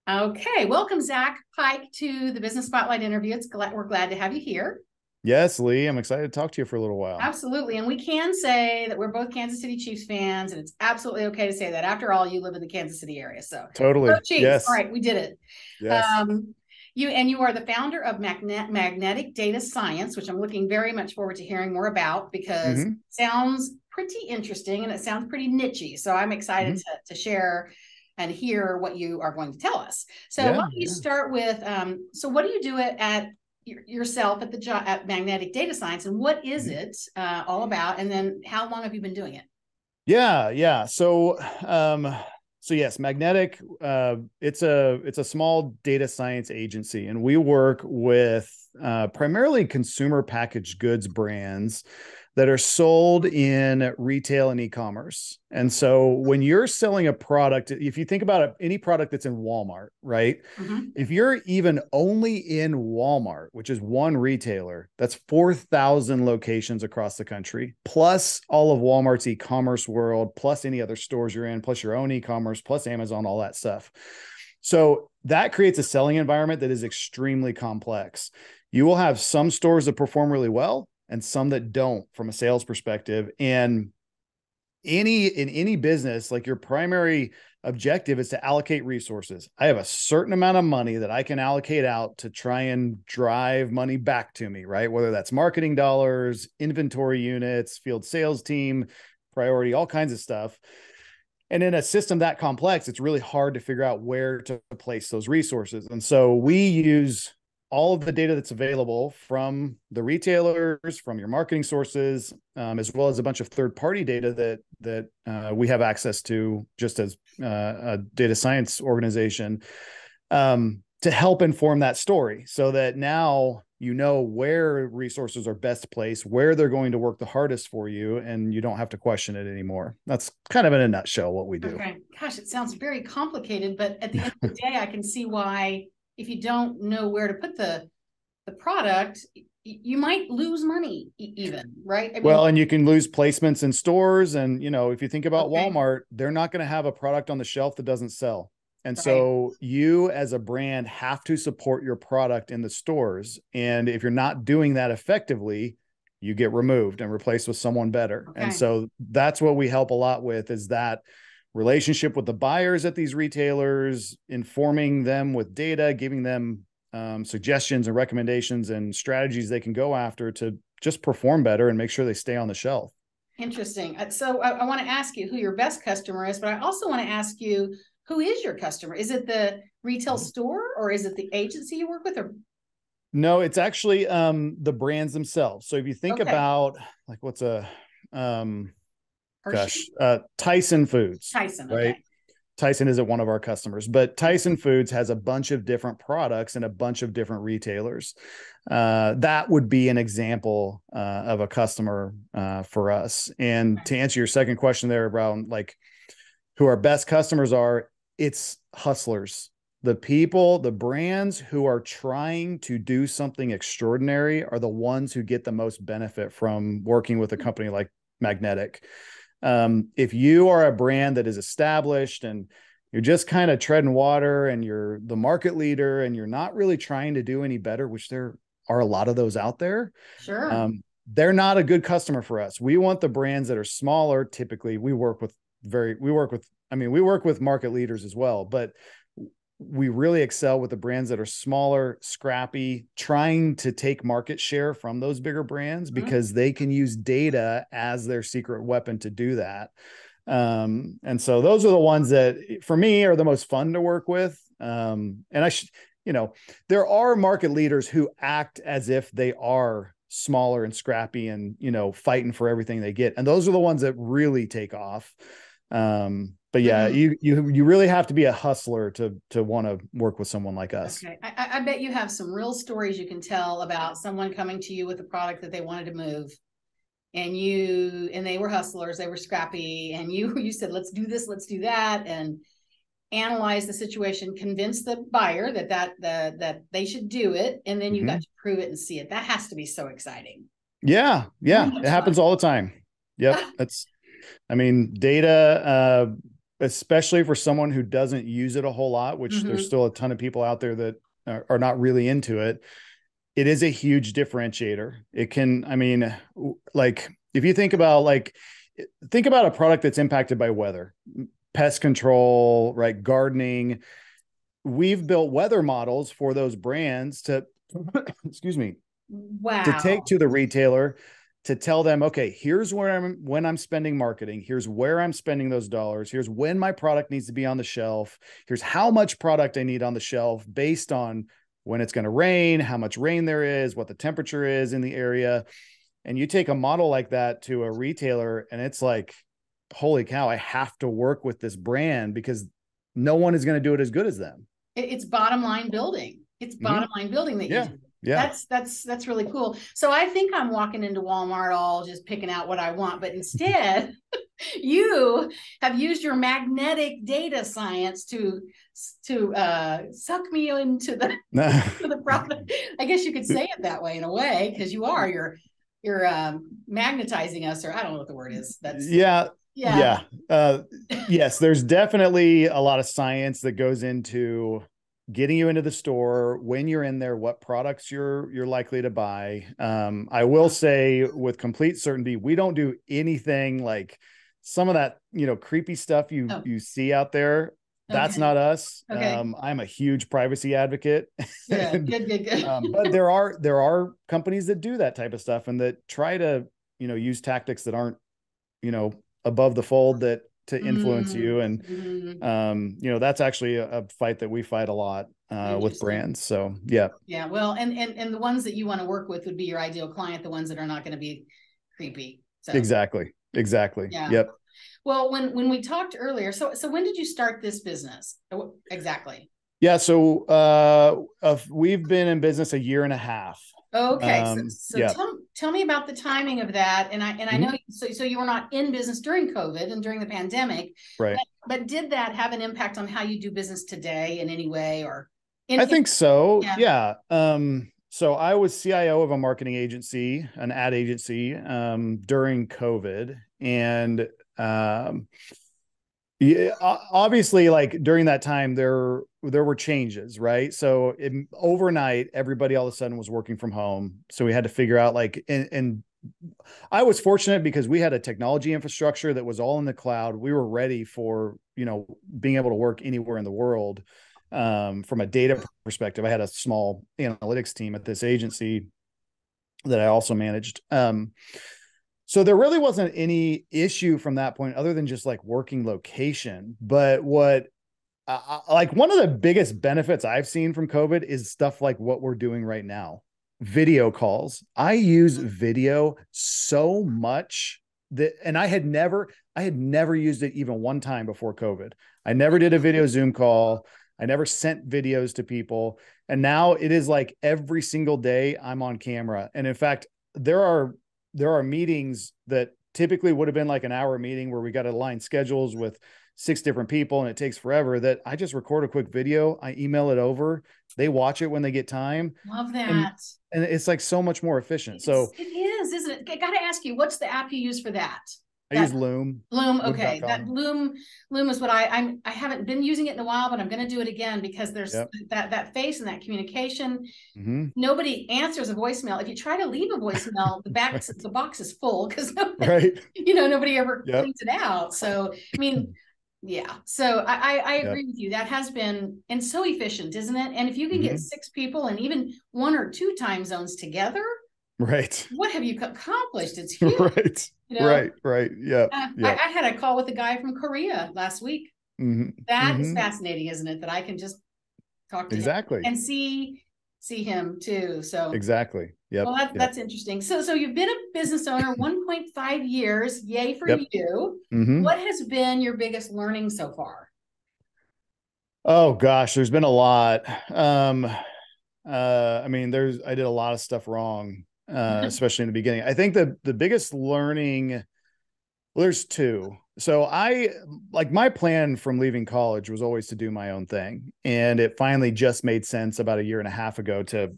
Okay, welcome Zack Pike to the Business Spotlight interview. We're glad to have you here. Yes, Lee, I'm excited to talk to you for a little while. Absolutely, and we can say that we're both Kansas City Chiefs fans, and it's absolutely okay to say that. After all, you live in the Kansas City area, so go Totally. Chiefs! All Yes. right, we did it. Yes. You are the founder of Magnetic Data Science, which I'm looking very much forward to hearing more about because it hmm sounds pretty interesting and it sounds pretty nichey. So I'm excited hmm to share and hear what you are going to tell us. So why Yeah. don't you Yeah. start with, so what do you do at yourself at the job at Magnetic Data Science, and what is Mhm. it all about? And then how long have you been doing it? Yeah. Yeah. So yes, Magnetic, it's a small data science agency, and we work with primarily consumer packaged goods brands that are sold in retail and e-commerce. And so when you're selling a product, if you think about it, any product that's in Walmart, right? Mm-hmm. If you're even only in Walmart, which is one retailer, that's 4,000 locations across the country, plus all of Walmart's e-commerce world, plus any other stores you're in, plus your own e-commerce, plus Amazon, all that stuff. So that creates a selling environment that is extremely complex. You will have some stores that perform really well and some that don't from a sales perspective. And in any business, like your primary objective is to allocate resources. I have a certain amount of money that I can allocate out to try and drive money back to me, right? Whether that's marketing dollars, inventory units, field sales team, priority, all kinds of stuff. And in a system that complex, it's really hard to figure out where to place those resources. And so we use all of the data that's available from the retailers, from your marketing sources, as well as a bunch of third-party data that we have access to just as a data science organization, to help inform that story, so that now you know where resources are best placed, where they're going to work the hardest for you, and you don't have to question it anymore. That's kind of in a nutshell what we do. Okay. Gosh, it sounds very complicated, but at the end of the day, I can see why if you don't know where to put the product, you might lose money even, right? I mean, Well, and you can lose placements in stores. And, if you think about okay, Walmart, they're not going to have a product on the shelf that doesn't sell. And right. so you as a brand have to support your product in the stores. And if you're not doing that effectively, you get removed and replaced with someone better. And Okay. so that's what we help a lot with, is that relationship with the buyers at these retailers, informing them with data, giving them suggestions and recommendations and strategies they can go after to just perform better and make sure they stay on the shelf. Interesting. So I want to ask you who your best customer is, but I also want to ask you, who is your customer? Is it the retail store or is it the agency you work with? Or No, it's actually the brands themselves. So if you think okay, about, like, what's a um Hershey, Tyson Foods, Tyson. right? Okay, Tyson isn't one of our customers, but Tyson Foods has a bunch of different products and a bunch of different retailers. That would be an example of a customer for us. And to answer your second question there around, like, who our best customers are, it's hustlers. The people, the brands who are trying to do something extraordinary are the ones who get the most benefit from working with a company like Magnetic. If you are a brand that is established and you're just kind of treading water and you're the market leader and you're not really trying to do any better, which there are a lot of those out there, sure. um, they're not a good customer for us. We want the brands that are smaller. Typically, we work with market leaders as well, but we really excel with the brands that are smaller, scrappy, trying to take market share from those bigger brands Mhm. because they can use data as their secret weapon to do that. And so those are the ones that for me are the most fun to work with. There are market leaders who act as if they are smaller and scrappy and, fighting for everything they get. And those are the ones that really take off. But yeah, Mhm. you really have to be a hustler to want to work with someone like us. Okay. I bet you have some real stories you can tell about someone coming to you with a product that they wanted to move, and they were hustlers, they were scrappy, and you said, let's do this, let's do that, and analyze the situation, convince the buyer that they should do it, and then you got Mhm. to prove it and see it. That has to be so exciting. Yeah, How yeah, it much fun. happens all the time. Yep, I mean, data. especially for someone who doesn't use it a whole lot, which there's Mm-hmm. still a ton of people out there that are not really into it. It is a huge differentiator. It can, I mean, like if you think about a product that's impacted by weather, pest control, right? Gardening. We've built weather models for those brands to, excuse me, to take Wow. to the retailer to tell them, okay, here's where when I'm spending marketing, here's where I'm spending those dollars, here's when my product needs to be on the shelf, here's how much product I need on the shelf based on when it's going to rain, how much rain there is, what the temperature is in the area. And you take a model like that to a retailer and it's like, holy cow, I have to work with this brand because no one is going to do it as good as them. It's bottom line building. It's bottom line building that you Yeah. do. Yeah. That's really cool. So I think I'm walking into Walmart all just picking out what I want, but instead you have used your magnetic data science to suck me into the to the product. I guess you could say it that way in a way, because you're magnetizing us, or I don't know what the word is. That's yeah. yeah. Yes, there's definitely a lot of science that goes into getting you into the store, when you're in there, what products you're likely to buy. I will say with complete certainty, we don't do anything like some of that, creepy stuff you see out there. That's Okay. not us. Okay. I'm a huge privacy advocate. Good. Good. But there are companies that do that type of stuff and that try to, use tactics that aren't, above the fold that to influence you. And, that's actually a fight that we fight a lot with brands. So, yeah. Yeah. Well, and the ones that you want to work with would be your ideal client, the ones that are not going to be creepy. So Exactly. yeah. Yep. Well, when we talked earlier, so when did you start this business? Exactly. Yeah. So we've been in business a year and a half. Okay. So yeah. tell me about the timing of that. And I know so you were not in business during COVID and during the pandemic, Right. But did that have an impact on how you do business today in any way, or I think so. Yeah. So I was CIO of a marketing agency, an ad agency, during COVID. And yeah, obviously, like during that time, there were changes, right? So overnight, everybody all of a sudden was working from home. So we had to figure out and I was fortunate because we had a technology infrastructure that was all in the cloud. We were ready for, being able to work anywhere in the world. From a data perspective, I had a small analytics team at this agency that I also managed. So there really wasn't any issue from that point other than just like working location. But what like one of the biggest benefits I've seen from COVID is stuff like what we're doing right now. Video calls. I use video so much and I had never used it even one time before COVID. I never did a video Zoom call. I never sent videos to people. And now it is like every single day I'm on camera. And in fact, there are meetings that typically would have been like an hour meeting where we got to align schedules with 6 different people and it takes forever, that I just record a quick video. I email it over. They watch it when they get time. Love that. And it's like so much more efficient. It is, isn't it? I got to ask you, what's the app you use for that? I use Loom. Loom. Okay. That Loom is what I haven't been using it in a while, but I'm going to do it again because there's that face and that communication. Nobody answers a voicemail. If you try to leave a voicemail, the box is full because nobody ever cleans it out. So, I mean, yeah. So I agree with you. That has been, and so efficient, isn't it? And if you can get 6 people and even 1 or 2 time zones together, right. What have you accomplished? It's huge. Right. Right. Yeah. I had a call with a guy from Korea last week. That is fascinating, isn't it? That I can just talk to him and see him too. So exactly. Yeah. Well, that's interesting. So you've been a business owner 1.5 years. Yay for you. What has been your biggest learning so far? Oh gosh, there's been a lot. I mean, I did a lot of stuff wrong. Especially in the beginning. I think the biggest learning, well, there's 2. So my plan from leaving college was always to do my own thing. And it finally just made sense about a year and a half ago to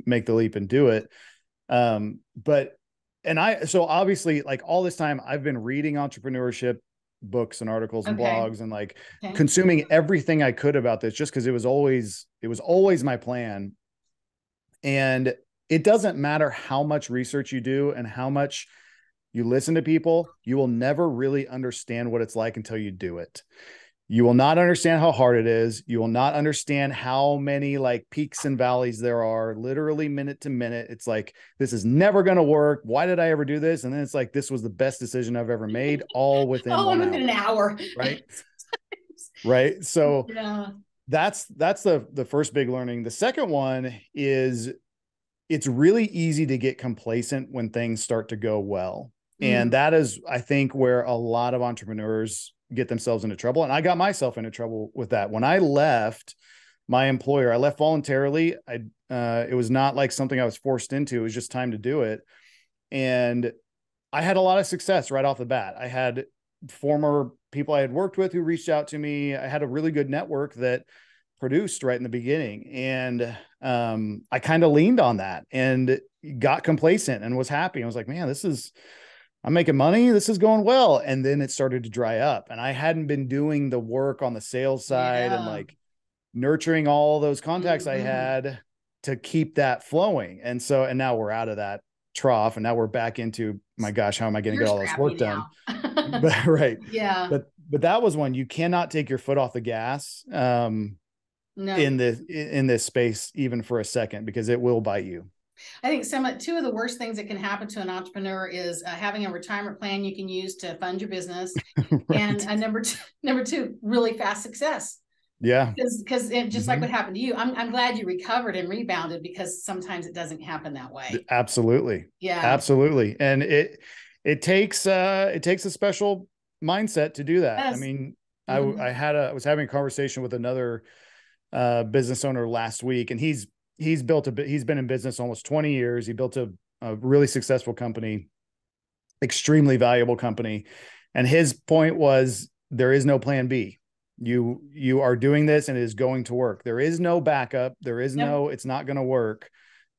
make the leap and do it. So obviously like all this time I've been reading entrepreneurship books and articles and Okay. blogs and like Okay. consuming everything I could about this, just because it was always my plan. And it doesn't matter how much research you do and how much you listen to people, you will never really understand what it's like until you do it. You will not understand how hard it is. You will not understand how many like peaks and valleys there are, literally minute to minute. It's like, this is never going to work. Why did I ever do this? And then it's like, this was the best decision I've ever made, all within Oh, 1 within an hour. hour. Right. Right. So Yeah. that's the first big learning. The second one is it's really easy to get complacent when things start to go well. And that is, I think, where a lot of entrepreneurs get themselves into trouble. And I got myself into trouble with that. When I left my employer, I left voluntarily. It was not like something I was forced into. It was just time to do it. And I had a lot of success right off the bat. I had former people I had worked with who reached out to me. I had a really good network that produced right in the beginning. And I kind of leaned on that and got complacent and was happy. I was like, man, I'm making money. This is going well. And then it started to dry up. And I hadn't been doing the work on the sales side and Yeah. like nurturing all those contacts I had to keep that flowing. And now we're out of that trough. And now we're back into, my gosh, how am I going to You're get all this scrappy work done? now. But right. Yeah. But that was one. You cannot take your foot off the gas No. in this space, even for a second, because it will bite you. I think two of the worst things that can happen to an entrepreneur is having a retirement plan you can use to fund your business, Right. and number two, really fast success. Yeah. Because just like what happened to you, I'm glad you recovered and rebounded, because sometimes it doesn't happen that way. Absolutely. Yeah. Absolutely. And it takes a special mindset to do that. Yes. I mean, I was having a conversation with another business owner last week, and he's been in business almost 20 years. He built a really successful company, extremely valuable company. And his point was, there is no plan B. You are doing this and it is going to work. There is no backup. There is no, it's not going to work.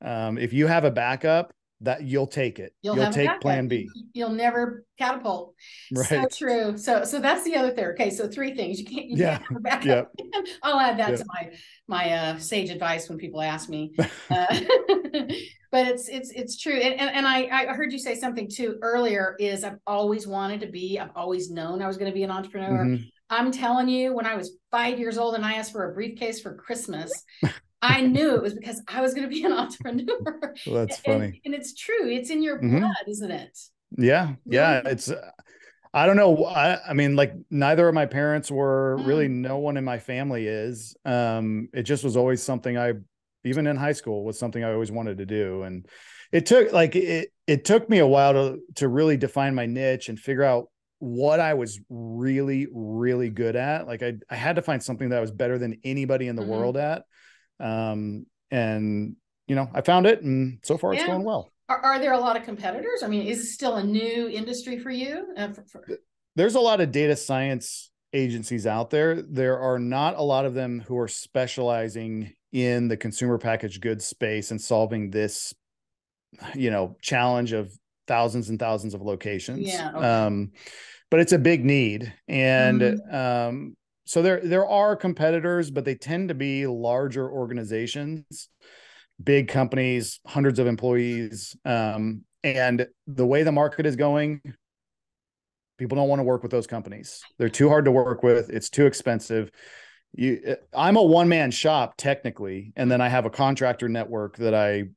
If you have a backup, that you'll take it. You'll take plan B. You'll never catapult. Right. So true. So that's the other thing. Okay. So three things you can't have a backup. Yep. I'll add that to my sage advice when people ask me. But it's true. And I heard you say something too earlier, is I've always known I was going to be an entrepreneur. I'm telling you, when I was 5 years old and I asked for a briefcase for Christmas, I knew it was because I was going to be an entrepreneur. Well, that's funny. And it's true. It's in your blood, isn't it? Yeah. Yeah. It's, I don't know. I mean, like, neither of my parents were, really no one in my family is. It just was always something even in high school, was something I always wanted to do. And it took me a while to really define my niche and figure out what I was really, really good at. Like I had to find something that I was better than anybody in the world at. And I found it, and so far it's going well. Are there a lot of competitors? I mean, is it still a new industry for you? There's a lot of data science agencies out there. There are not a lot of them who are specializing in the consumer packaged goods space and solving this, challenge of thousands and thousands of locations. Yeah. Okay. But it's a big need. And so there are competitors, but they tend to be larger organizations, big companies, hundreds of employees. And the way the market is going, people don't want to work with those companies. They're too hard to work with. It's too expensive. I'm a one-man shop technically, and then I have a contractor network that I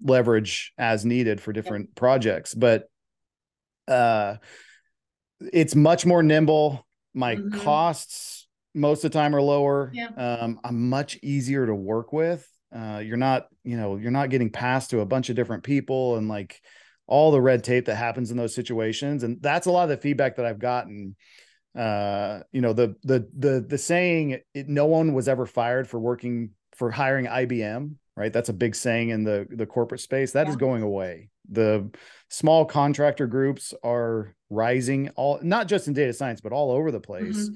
leverage as needed for different projects. But it's much more nimble. My costs most of the time are lower. I'm much easier to work with. You're not getting passed to a bunch of different people and like all the red tape that happens in those situations. And that's a lot of the feedback that I've gotten. The saying, no one was ever fired for hiring IBM, right? That's a big saying in the corporate space. That is going away. The small contractor groups are rising, not just in data science, but all over the place.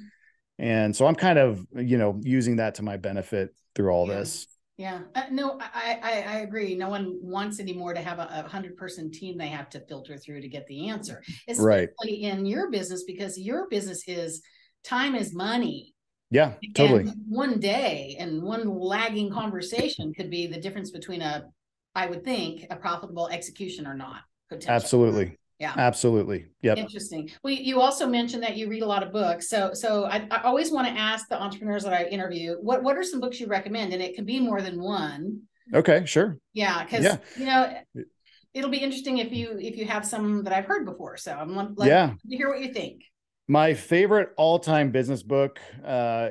And so I'm kind of, using that to my benefit through all this. Yeah. No, I agree. No one wants anymore to have a 100-person team they have to filter through to get the answer, Right. especially in your business, because your business is time is money. Yeah, totally. And one day and one lagging conversation could be the difference between I would think, a profitable execution or not, potentially. Absolutely. Yeah. Absolutely. Yep. Interesting. Well, you also mentioned that you read a lot of books. So I always want to ask the entrepreneurs that I interview, what are some books you recommend? And it can be more than one. Okay, sure. Yeah, because Yeah. It'll be interesting if you have some that I've heard before. So I'm like Yeah. to hear what you think. My favorite all-time business book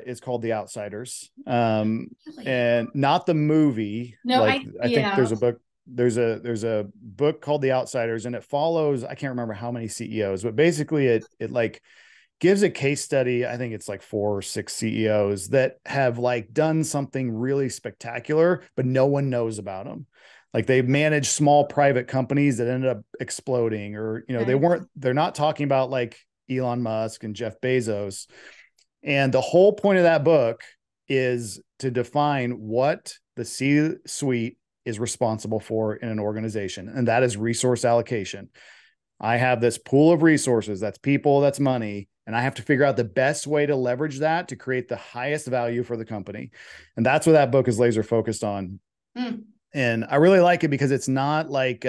is called The Outsiders. Really? And not the movie. No, Like I think there's a book called The Outsiders, and it follows, I can't remember how many CEOs, but basically it like gives a case study. I think it's like 4 or 6 CEOs that have like done something really spectacular, but no one knows about them. Like they managed small private companies that ended up exploding, or, they're not talking about like Elon Musk and Jeff Bezos. And the whole point of that book is to define what the C-suite is responsible for in an organization. And that is resource allocation. I have this pool of resources, that's people, that's money, and I have to figure out the best way to leverage that to create the highest value for the company. And that's what that book is laser focused on. And I really like it because it's not like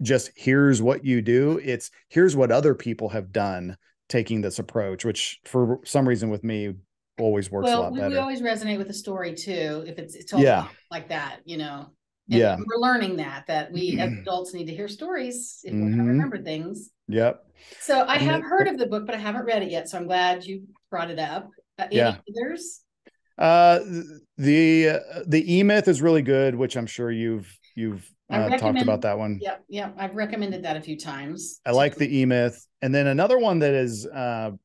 just here's what you do. It's here's what other people have done taking this approach, which for some reason with me always works a lot better. We always resonate with the story too, if it's told like that, And we're learning that we as adults need to hear stories if we remember things. Yep. So I have heard of the book, but I haven't read it yet. So I'm glad you brought it up. Any others? The E-Myth is really good, which I'm sure you've talked about that one. Yep. I've recommended that a few times. I like the E-Myth. And then another one that is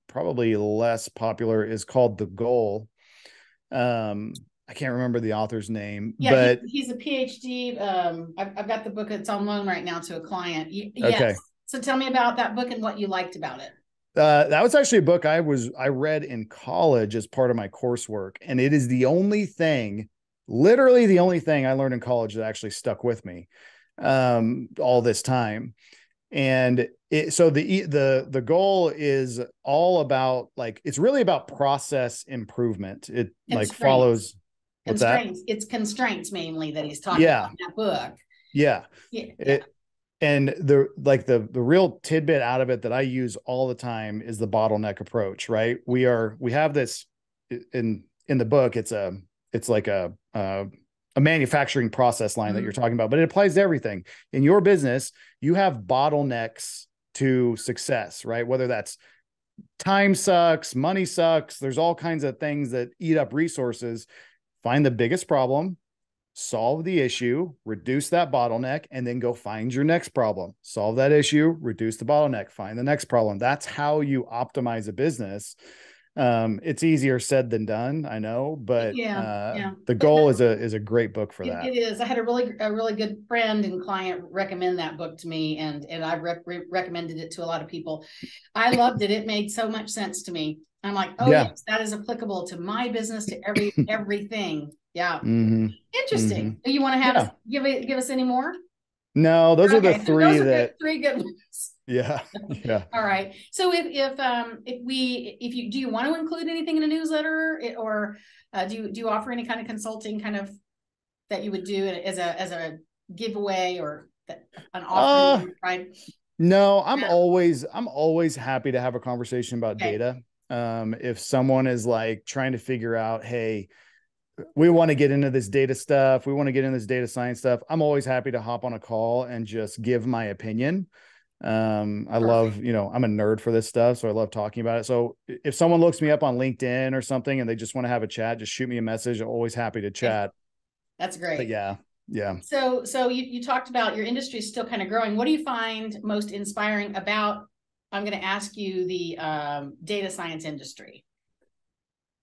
probably less popular is called The Goal. I can't remember the author's name, but he's a PhD. I've got the book. It's on loan right now to a client. Okay. Yes. So tell me about that book and what you liked about it. That was actually a book I read in college as part of my coursework. And it is literally the only thing I learned in college that actually stuck with me all this time. And so the goal is all about it's really about process improvement. It like follows constraints. It's constraints mainly that he's talking about in that book. Yeah. And the real tidbit out of it that I use all the time is the bottleneck approach, right? We have this in the book. It's like a manufacturing process line that you're talking about, but it applies to everything in your business. You have bottlenecks to success, right? Whether that's time sucks, money sucks. There's all kinds of things that eat up resources. Find the biggest problem, solve the issue, reduce that bottleneck, and then go find your next problem. Solve that issue, reduce the bottleneck, find the next problem. That's how you optimize a business. It's easier said than done, I know, but The Goal is a great book for that. It is. I had a really good friend and client recommend that book to me, and I recommended it to a lot of people. I loved it. It made so much sense to me. I'm like, yes, that is applicable to my business, to everything. Yeah. Interesting. You want to give us any more? No, those are the three three good ones. Yeah. All right. So if you do you want to include anything in a newsletter, or do you offer any kind of consulting kind of that you would do as a giveaway or an offering, right? No, I'm always happy to have a conversation about data. If someone is like trying to figure out, hey, we want to get into this data stuff, we want to get into this data science stuff, I'm always happy to hop on a call and just give my opinion. I love, I'm a nerd for this stuff, so I love talking about it. So if someone looks me up on LinkedIn or something and they just want to have a chat, just shoot me a message. I'm always happy to chat. That's great. But yeah. So you talked about your industry is still kind of growing. What do you find most inspiring about, I'm going to ask you, the data science industry?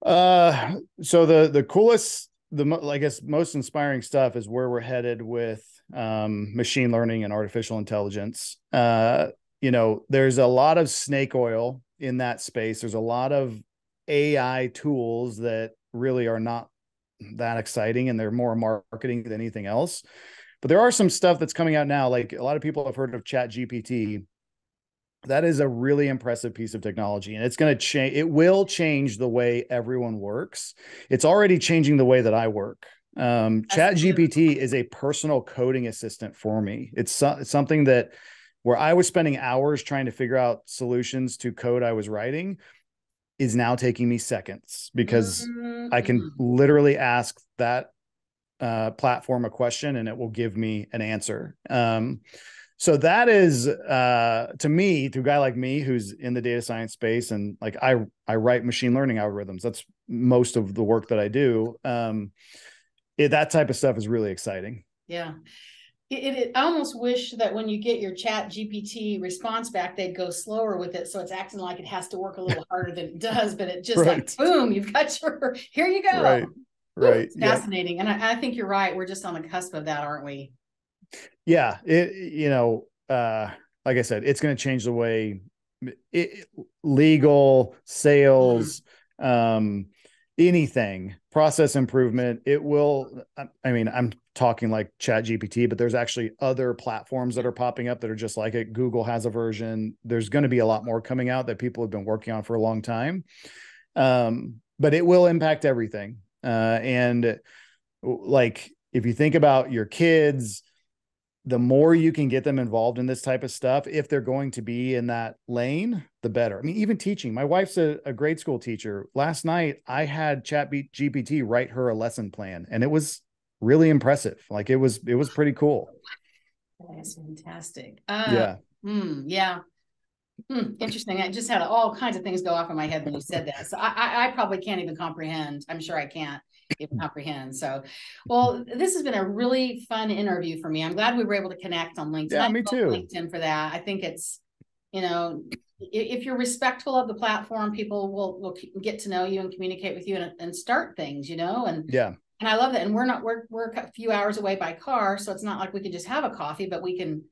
So the coolest, I guess most inspiring stuff is where we're headed with machine learning and artificial intelligence. There's a lot of snake oil in that space. There's a lot of AI tools that really are not that exciting, and they're more marketing than anything else. But there are some stuff that's coming out now. Like a lot of people have heard of Chat GPT. That is a really impressive piece of technology, and it's going to change. It will change the way everyone works. It's already changing the way that I work. Chat GPT is a personal coding assistant for me. It's something that where I was spending hours trying to figure out solutions to code I was writing is now taking me seconds, because I can literally ask that platform a question and it will give me an answer. So that is, to me, to a guy like me who's in the data science space, and like I write machine learning algorithms. That's most of the work that I do. That type of stuff is really exciting. Yeah. I almost wish that when you get your Chat GPT response back, they'd go slower with it. So it's acting like it has to work a little harder than it does, but it just right. like, boom, you've got your, here you go. Right. Right. It's fascinating. Yep. And I think you're right. We're just on the cusp of that, aren't we? Yeah. Like I said, it's going to change the way legal, sales, anything, process improvement. It will, I mean, I'm talking like Chat GPT, but there's actually other platforms that are popping up that are just like it. Google has a version. There's going to be a lot more coming out that people have been working on for a long time. But it will impact everything. And like, if you think about your kids, the more you can get them involved in this type of stuff, if they're going to be in that lane, the better. I mean, even teaching. My wife's a grade school teacher. Last night, I had Chat GPT write her a lesson plan, and it was really impressive. Like it was pretty cool. That's fantastic. Yeah. Yeah. Interesting. I just had all kinds of things go off in my head when you said that. So I probably can't even comprehend. I'm sure I can't even comprehend. So, well, this has been a really fun interview for me. I'm glad we were able to connect on LinkedIn. Yeah, me too. LinkedIn for that. I think it's, if you're respectful of the platform, people will get to know you and communicate with you and start things, and yeah. And I love that. And we're a few hours away by car. So it's not like we can just have a coffee, but we can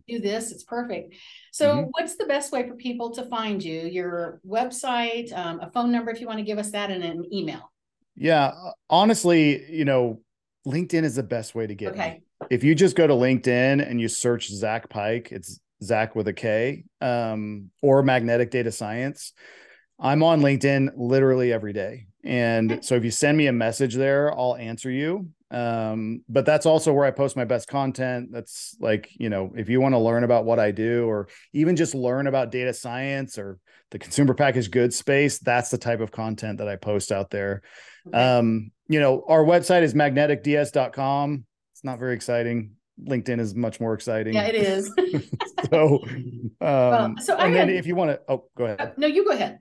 do this. It's perfect. So what's the best way for people to find you? Your website, a phone number, if you want to give us that, and an email. Yeah. Honestly, LinkedIn is the best way to get me. If you just go to LinkedIn and you search Zack Pike, it's Zack with a K, or Magnetic Data Science. I'm on LinkedIn literally every day. And so if you send me a message there, I'll answer you. But that's also where I post my best content. That's like, if you want to learn about what I do, or even just learn about data science or the consumer packaged goods space, that's the type of content that I post out there. Our website is magneticds.com. It's not very exciting. LinkedIn is much more exciting. Yeah, it is. If you want to, go ahead. No, you go ahead.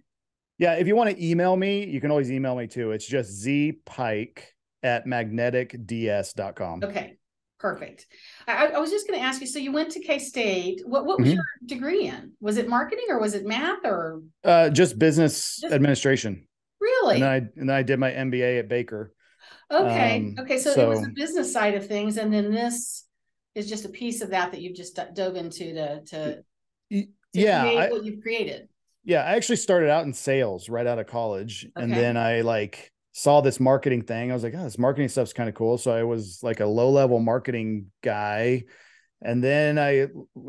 Yeah, if you want to email me, you can always email me too. It's just zpike@magneticds.com. Okay, perfect. I was just going to ask you, so you went to K-State. What was your degree in? Was it marketing or was it math or? Just business administration. Really? And then I did my MBA at Baker. Okay. So it was the business side of things. And then this is just a piece of that you've just dove into to create what you've created. Yeah, I actually started out in sales right out of college. And then I saw this marketing thing. I was like, oh, this marketing stuff's kind of cool. So I was like a low-level marketing guy. And then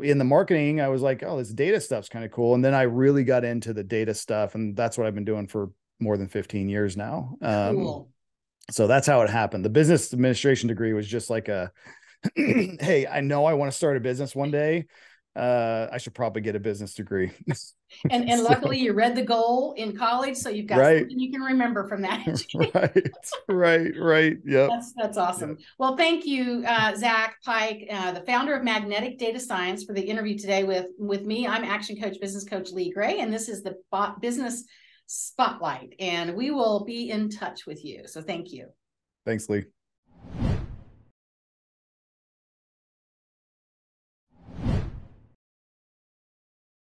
in the marketing, I was like, oh, this data stuff's kind of cool. And then I really got into the data stuff. And that's what I've been doing for more than 15 years now. Cool. So that's how it happened. The business administration degree was just like hey, I know I want to start a business one day. I should probably get a business degree. And luckily you read the goal in college, so you've got something you can remember from that. Right. Yep. That's awesome. Yep. Well, thank you, Zack Pike, the founder of Magnetic Data Science, for the interview today with me. I'm Action Coach, Business Coach Lee Gray, and this is the Business Spotlight, and we will be in touch with you. So thank you. Thanks, Lee.